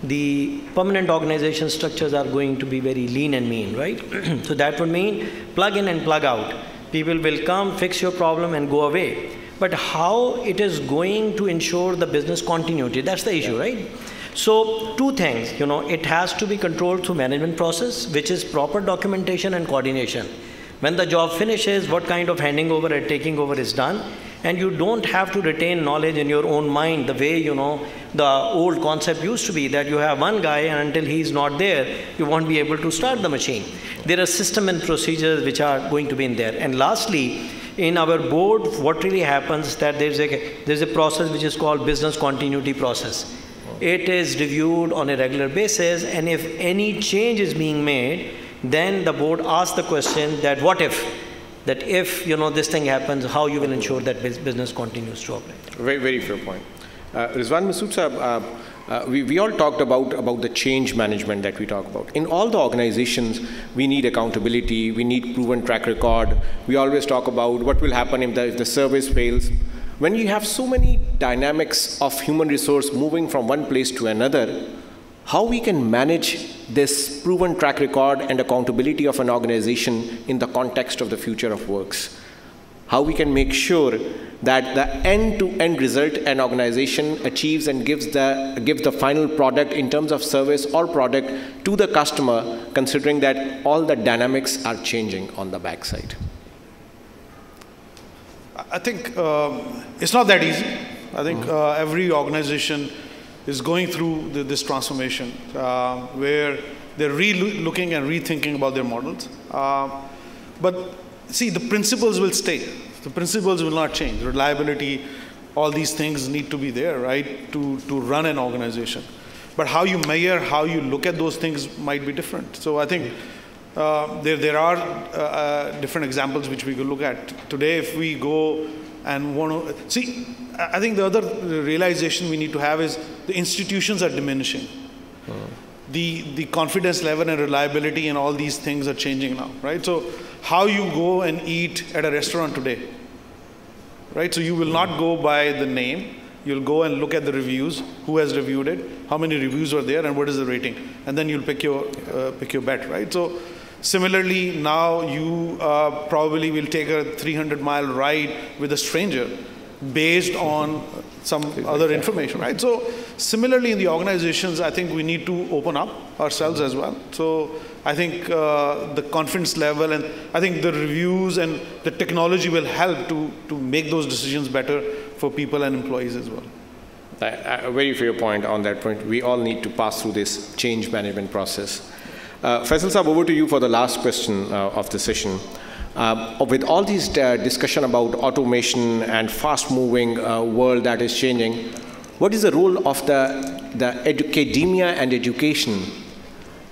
the permanent organization structures are going to be very lean and mean, right? So that would mean plug in and plug out. People will come, fix your problem, and go away. But how it is going to ensure the business continuity, that's the issue, right? So 2 things, it has to be controlled through management process, which is proper documentation and coordination. When the job finishes, what kind of handing over and taking over is done, and you don't have to retain knowledge in your own mind the way, the old concept used to be, that you have one guy and until he's not there, you won't be able to start the machine. There are systems and procedures which are going to be in there. And lastly, in our board, what really happens that there's a process which is called business continuity process. It is reviewed on a regular basis, and if any change is being made, then the board asks the question that what if? That if this thing happens, how you will ensure that business continues to operate? Very, very fair point. Rizwan, Masood sir, we all talked about the change management that we talk about. In all the organizations, we need accountability, we need proven track record. We always talk about what will happen if the service fails. When you have so many dynamics of human resource moving from one place to another, how we can manage this proven track record and accountability of an organization in the context of the future of works? How we can make sure that the end-to-end result an organization achieves and gives the final product in terms of service or product to the customer, considering that all the dynamics are changing on the backside? I think it's not that easy. I think every organization is going through this transformation where they're re-looking and rethinking about their models. But see, the principles will stay. The principles will not change. Reliability, all these things need to be there, right, to run an organization. But how you measure, how you look at those things might be different. So I think there are different examples which we could look at. Today, if we go and want to see, I think the other realization we need to have is the institutions are diminishing. The confidence level and reliability and all these things are changing now, right? So how you go and eat at a restaurant today, right? So you will not go by the name. You'll go and look at the reviews, who has reviewed it, how many reviews are there, and what is the rating, and then you'll pick your bet, right? So similarly, now you probably will take a 300-mile ride with a stranger based on some other information, right? So similarly in the organizations, I think we need to open up ourselves as well. So I think the confidence level, and I think the reviews and the technology will help to make those decisions better for people and employees as well. A very fair point on that point. We all need to pass through this change management process. Faisal Saab, over to you for the last question of the session. With all these discussion about automation and fast-moving world that is changing, what is the role of the academia and education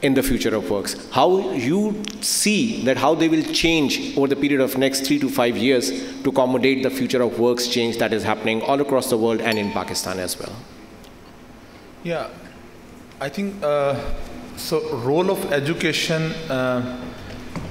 in the future of works? How you see that how they will change over the period of next 3 to 5 years to accommodate the future of works change that is happening all across the world and in Pakistan as well? Yeah, I think so. Role of education.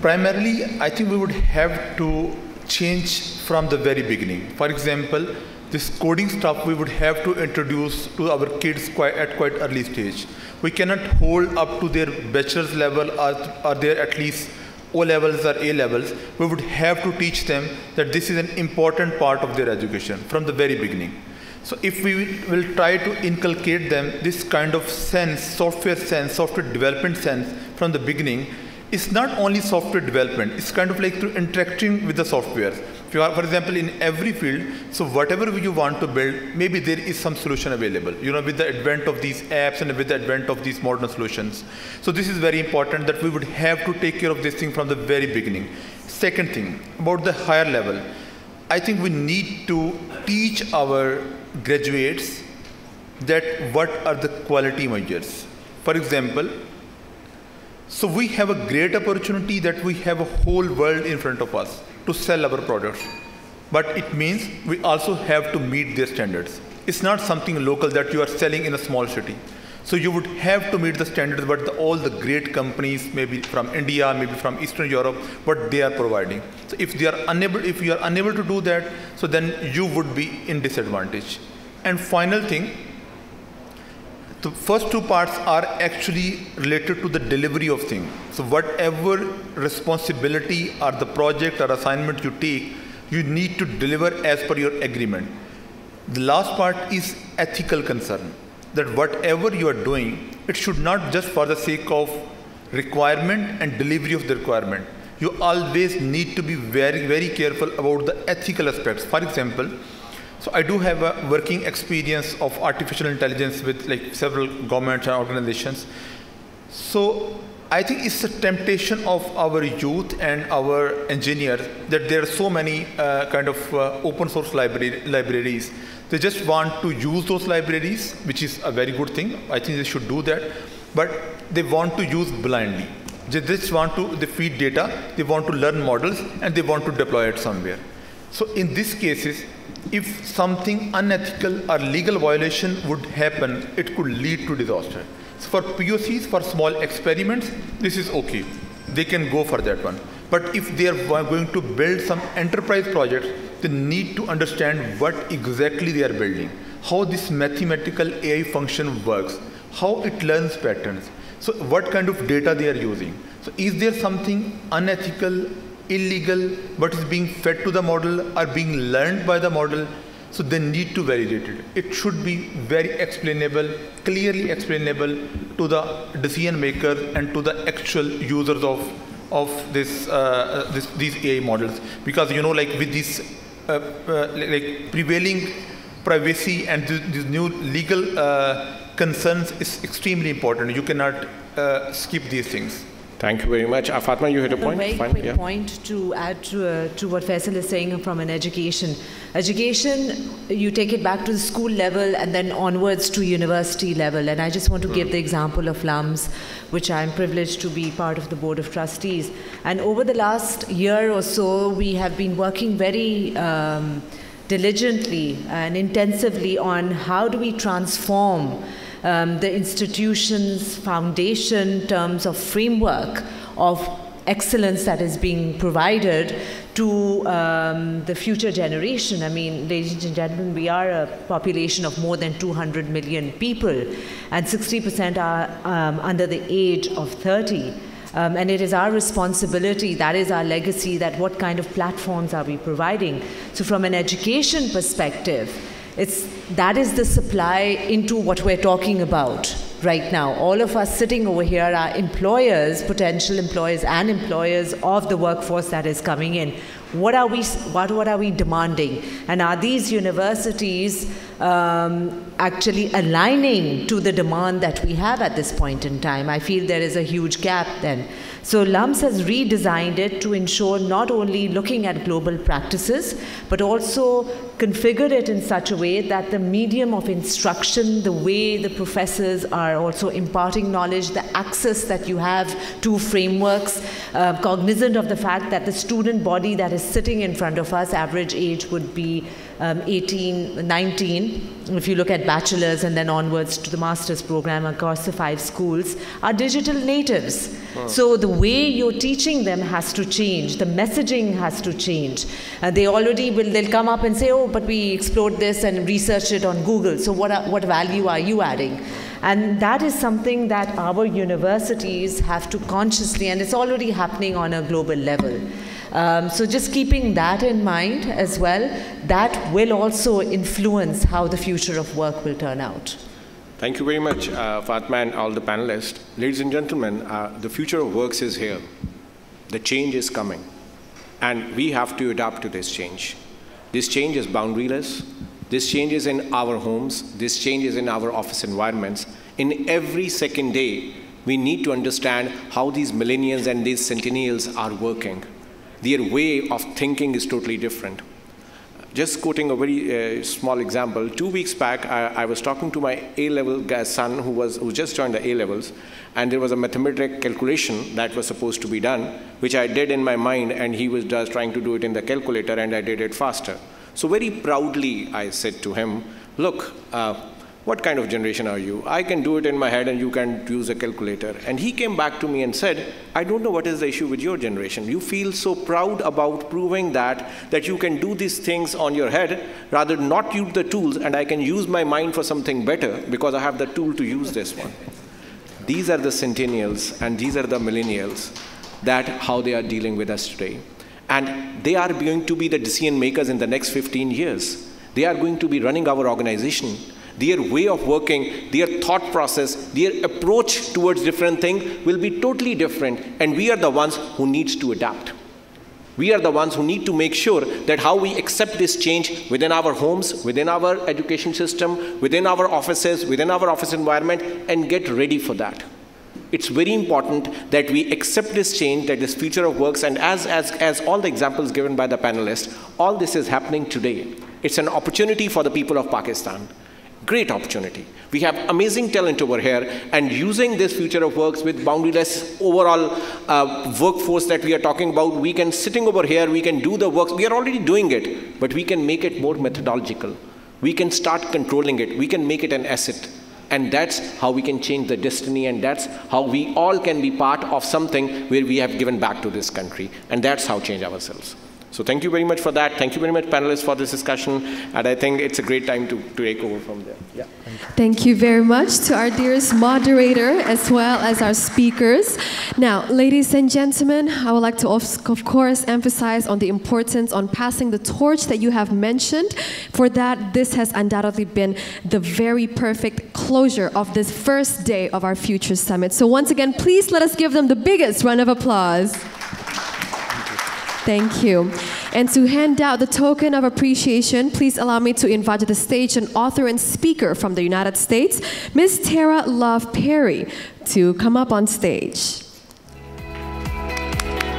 Primarily, I think we would have to change from the very beginning. For example, this coding stuff we would have to introduce to our kids at quite early stage. We cannot hold up to their bachelor's level or their at least O levels or A levels. We would have to teach them that this is an important part of their education from the very beginning. So if we will try to inculcate them this kind of sense, software development sense from the beginning, it's not only software development, it's kind of like through interacting with the software. If For example, in every field, so whatever you want to build, maybe there is some solution available, with the advent of these apps and with the advent of these modern solutions. So this is very important that we would have to take care of this thing from the very beginning. Second thing, about the higher level, I think we need to teach our graduates that what are the quality measures. For example, so we have a great opportunity that we have a whole world in front of us to sell our products. But it means we also have to meet their standards. It's not something local that you are selling in a small city. So you would have to meet the standards what all the great companies, maybe from India, maybe from Eastern Europe, what they are providing. So if you are unable to do that, so then you would be in disadvantage. And final thing, the first two parts are actually related to the delivery of things. So whatever responsibility or the project or assignment you take, you need to deliver as per your agreement. The last part is ethical concern, that whatever you are doing, it should not just for the sake of requirement and delivery of the requirement. You always need to be very, very careful about the ethical aspects. For example, so I do have a working experience of artificial intelligence with like several governments and organizations. So I think it's a temptation of our youth and our engineers that there are so many open source libraries. They just want to use those libraries, which is a very good thing. I think they should do that. But they want to use blindly. They just want to feed data, they want to learn models, and they want to deploy it somewhere. So in these cases, if something unethical or legal violation would happen, it could lead to disaster. So for POCs, for small experiments, this is okay. They can go for that one. But if they are going to build some enterprise projects, they need to understand what exactly they are building, how this mathematical AI function works, how it learns patterns. So what kind of data they are using. So is there something unethical, illegal, but is being fed to the model or being learned by the model? So they need to validate it. It should be very explainable, clearly explainable to the decision maker and to the actual users of these AI models. Because with this prevailing privacy and these new legal concerns is extremely important. You cannot skip these things. Thank you very much. Fatima, you had a point? A very quick point to add to what Faisal is saying from an education. Education, you take it back to the school level and then onwards to university level. And I just want to give the example of LUMS, which I'm privileged to be part of the Board of Trustees. And over the last year or so, we have been working very diligently and intensively on how do we transform the institution's foundation in terms of framework of excellence that is being provided to the future generation. I mean, ladies and gentlemen, we are a population of more than 200 million people, and 60% are under the age of 30. And it is our responsibility, that is our legacy, that what kind of platforms are we providing. So from an education perspective, that is the supply into what we're talking about right now. All of us sitting over here are employers, potential employers and employers of the workforce that is coming in. What are we demanding? And are these universities actually aligning to the demand that we have at this point in time? I feel there is a huge gap then. So LUMS has redesigned it to ensure not only looking at global practices, but also configured it in such a way that the medium of instruction, the way the professors are also imparting knowledge, the access that you have to frameworks, cognizant of the fact that the student body that is sitting in front of us, average age would be 18, 19, if you look at bachelor's and then onwards to the master's program across the 5 schools, are digital natives. So the way you're teaching them has to change, the messaging has to change. They'll come up and say, oh, but we explored this and researched it on Google, so what value are you adding? And that is something that our universities have to consciously, and it's already happening on a global level. So just keeping that in mind as well, that will also influence how the future of work will turn out. Thank you very much, Fatima and all the panelists. Ladies and gentlemen, the future of works is here. The change is coming. And we have to adapt to this change. This change is boundaryless. This change is in our homes. This change is in our office environments. In every second day, we need to understand how these millennials and these centennials are working. Their way of thinking is totally different. Just quoting a very small example, 2 weeks back, I was talking to my A-level son who just joined the A-levels, and there was a mathematical calculation that was supposed to be done, which I did in my mind, and he was just trying to do it in the calculator, and I did it faster. So very proudly, I said to him, look, what kind of generation are you? I can do it in my head and you can use a calculator. And he came back to me and said, I don't know what is the issue with your generation. You feel so proud about proving that you can do these things on your head, rather not use the tools, and I can use my mind for something better because I have the tool to use this one. These are the centennials and these are the millennials, that how they are dealing with us today. And they are going to be the decision makers in the next 15 years. They are going to be running our organization. Their way of working, their thought process, their approach towards different things will be totally different. And we are the ones who needs to adapt. We are the ones who need to make sure that how we accept this change within our homes, within our education system, within our offices, within our office environment, and get ready for that. It's very important that we accept this change, that this future of works, and as all the examples given by the panelists, all this is happening today. It's an opportunity for the people of Pakistan. Great opportunity. We have amazing talent over here, and using this future of works with boundaryless overall workforce that we are talking about, we can sitting over here, we can do the works. We are already doing it, but we can make it more methodological. We can start controlling it. We can make it an asset. And that's how we can change the destiny, and that's how we all can be part of something where we have given back to this country. And that's how change ourselves. So thank you very much for that. Thank you very much, panelists, for this discussion. And I think it's a great time to take over from there. Yeah. Thank you very much to our dearest moderator, as well as our speakers. Now, ladies and gentlemen, I would like to, of course, emphasize on the importance on passing the torch that you have mentioned. For that, this has undoubtedly been the very perfect closure of this first day of our Future Summit. So once again, please let us give them the biggest round of applause. Thank you. And to hand out the token of appreciation, please allow me to invite to the stage an author and speaker from the United States, Ms. Tara Love Perry, to come up on stage.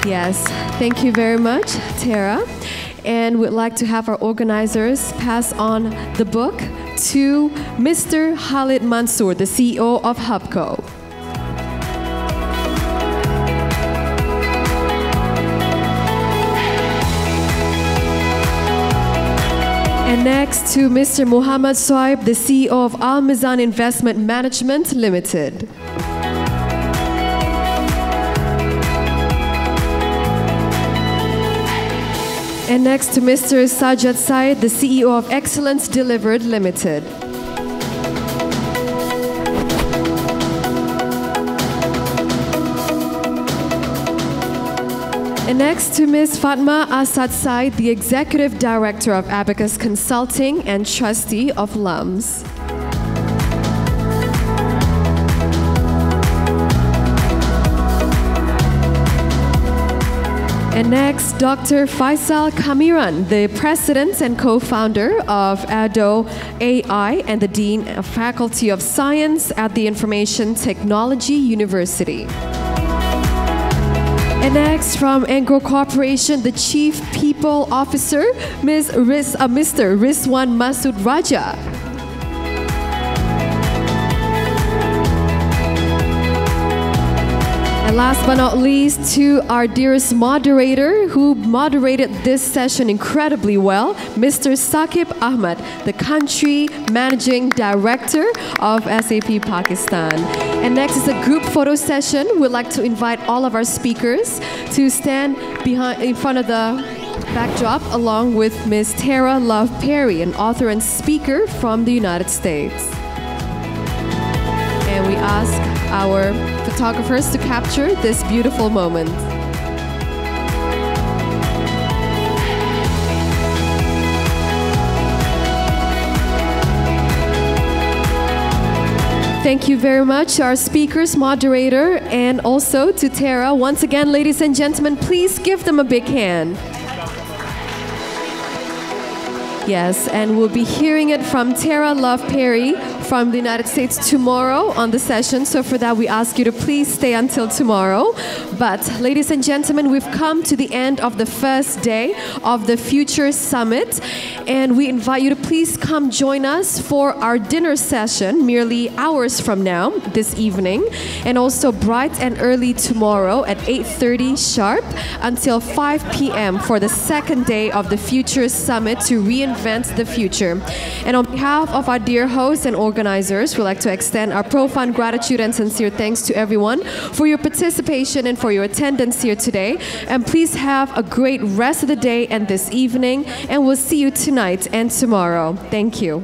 Yes, thank you very much, Tara. And we'd like to have our organizers pass on the book to Mr. Khalid Mansoor, the CEO of HUBCO. And next to Mr. Mohammad Shoaib, the CEO of Meezan Investment Management Limited. And next to Mr. Sajjad, the CEO of Excellence Delivered Limited. And next to Ms. Fatima Asad-Said, the Executive Director of AbacusConsulting and Trustee of LUMS. And next, Dr. Faisal Kamiran, the President and Co-founder of ADDO AI and the Dean of Faculty of Science at the Information Technology University. And next, from Engro Corporation, the Chief People Officer, Mr. Rizwan Masood Raja. And last but not least, to our dearest moderator who moderated this session incredibly well, Mr. Saquib Ahmed, the Country Managing Director of SAP Pakistan. And next is a group photo session. We'd like to invite all of our speakers to stand in front of the backdrop along with Ms. Tara Love Perry, an author and speaker from the United States. And we ask our photographers to capture this beautiful moment. Thank you very much to our speakers, moderator, and also to Tara. Once again, ladies and gentlemen, please give them a big hand. Yes, and we'll be hearing it from Tara Love Perry from the United States tomorrow on the session. So for that, we ask you to please stay until tomorrow. But ladies and gentlemen, we've come to the end of the first day of the Future Summit. And we invite you to please come join us for our dinner session merely hours from now, this evening. And also bright and early tomorrow at 8:30 sharp until 5 p.m. for the second day of the Future Summit to reinvent the future. And on behalf of our dear hosts and organizers, we'd like to extend our profound gratitude and sincere thanks to everyone for your participation and for your attendance here today. And please have a great rest of the day and this evening, and we'll see you tonight and tomorrow. Thank you.